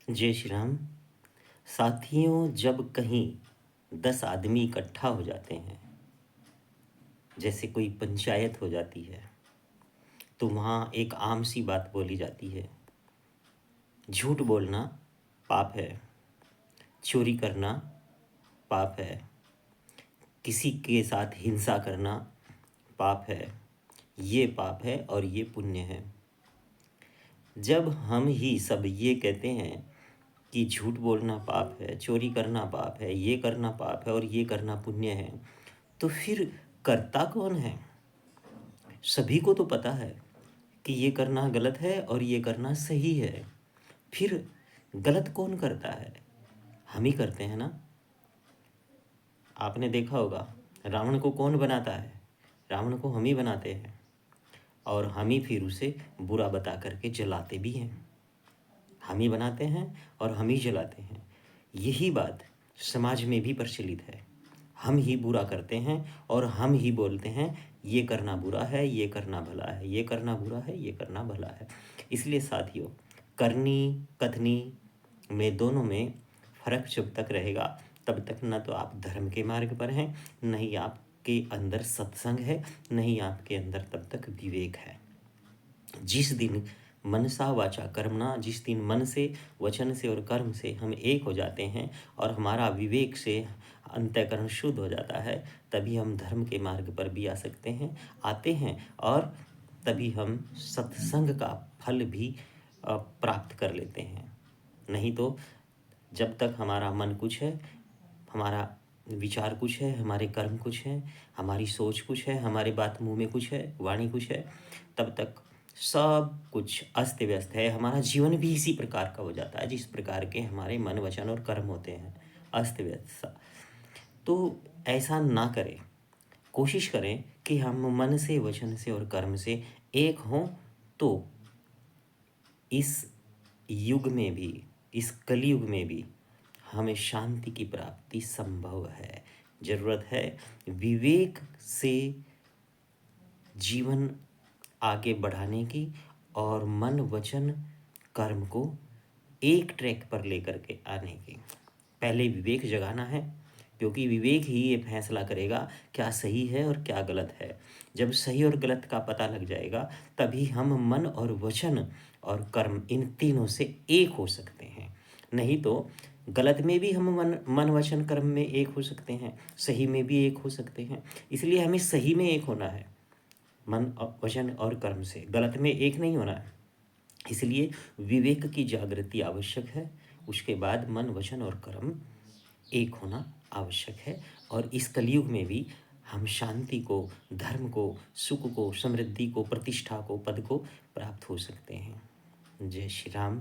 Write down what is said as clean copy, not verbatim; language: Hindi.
जय श्री राम। साथियों, जब कहीं 10 आदमी इकट्ठा हो जाते हैं, जैसे कोई पंचायत हो जाती है, तो वहाँ एक आम सी बात बोली जाती है। झूठ बोलना पाप है, चोरी करना पाप है, किसी के साथ हिंसा करना पाप है, ये पाप है और ये पुण्य है। जब हम ही सब ये कहते हैं कि झूठ बोलना पाप है, चोरी करना पाप है, ये करना पाप है और ये करना पुण्य है, तो फिर करता कौन है? सभी को तो पता है कि ये करना गलत है और ये करना सही है। फिर गलत कौन करता है? हम ही करते हैं ना। आपने देखा होगा, रावण को कौन बनाता है? रावण को हम ही बनाते हैं और हम ही फिर उसे बुरा बता करके जलाते भी हैं। हम ही बनाते हैं और हम ही जलाते हैं। यही बात समाज में भी प्रचलित है। हम ही बुरा करते हैं और हम ही बोलते हैं ये करना बुरा है, ये करना भला है, ये करना बुरा है, ये करना भला है। इसलिए साथियों, करनी कथनी में दोनों में फर्क जब तक रहेगा, तब तक ना तो आप धर्म के मार्ग पर हैं, नहीं आपके अंदर सत्संग है, नहीं आपके अंदर तब तक विवेक है। जिस दिन मनसा वाचा कर्मणा, जिस दिन मन से, वचन से और कर्म से हम एक हो जाते हैं और हमारा विवेक से अंतःकरण शुद्ध हो जाता है, तभी हम धर्म के मार्ग पर भी आ सकते हैं, आते हैं, और तभी हम सत्संग का फल भी प्राप्त कर लेते हैं। नहीं तो जब तक हमारा मन कुछ है, हमारा विचार कुछ है, हमारे कर्म कुछ है, हमारी सोच कुछ है, हमारी बात मुंह में कुछ है, वाणी कुछ है, तब तक सब कुछ अस्त व्यस्त है। हमारा जीवन भी इसी प्रकार का हो जाता है जिस प्रकार के हमारे मन, वचन और कर्म होते हैं, अस्त व्यस्त सा। तो ऐसा ना करें। कोशिश करें कि हम मन से, वचन से और कर्म से एक हों, तो इस युग में भी, इस कलयुग में भी हमें शांति की प्राप्ति संभव है। जरूरत है विवेक से जीवन आगे बढ़ाने की और मन, वचन, कर्म को एक ट्रैक पर लेकर के आने की। पहले विवेक जगाना है, क्योंकि विवेक ही ये फैसला करेगा क्या सही है और क्या गलत है। जब सही और गलत का पता लग जाएगा, तभी हम मन और वचन और कर्म, इन तीनों से एक हो सकते हैं। नहीं तो गलत में भी हम मन वचन कर्म में एक हो सकते हैं, सही में भी एक हो सकते हैं। इसलिए हमें सही में एक होना है, मन और वचन और कर्म से, गलत में एक नहीं होना है। इसलिए विवेक की जागृति आवश्यक है। उसके बाद मन, वचन और कर्म एक होना आवश्यक है। और इस कलयुग में भी हम शांति को, धर्म को, सुख को, समृद्धि को, प्रतिष्ठा को, पद को प्राप्त हो सकते हैं। जय श्री राम।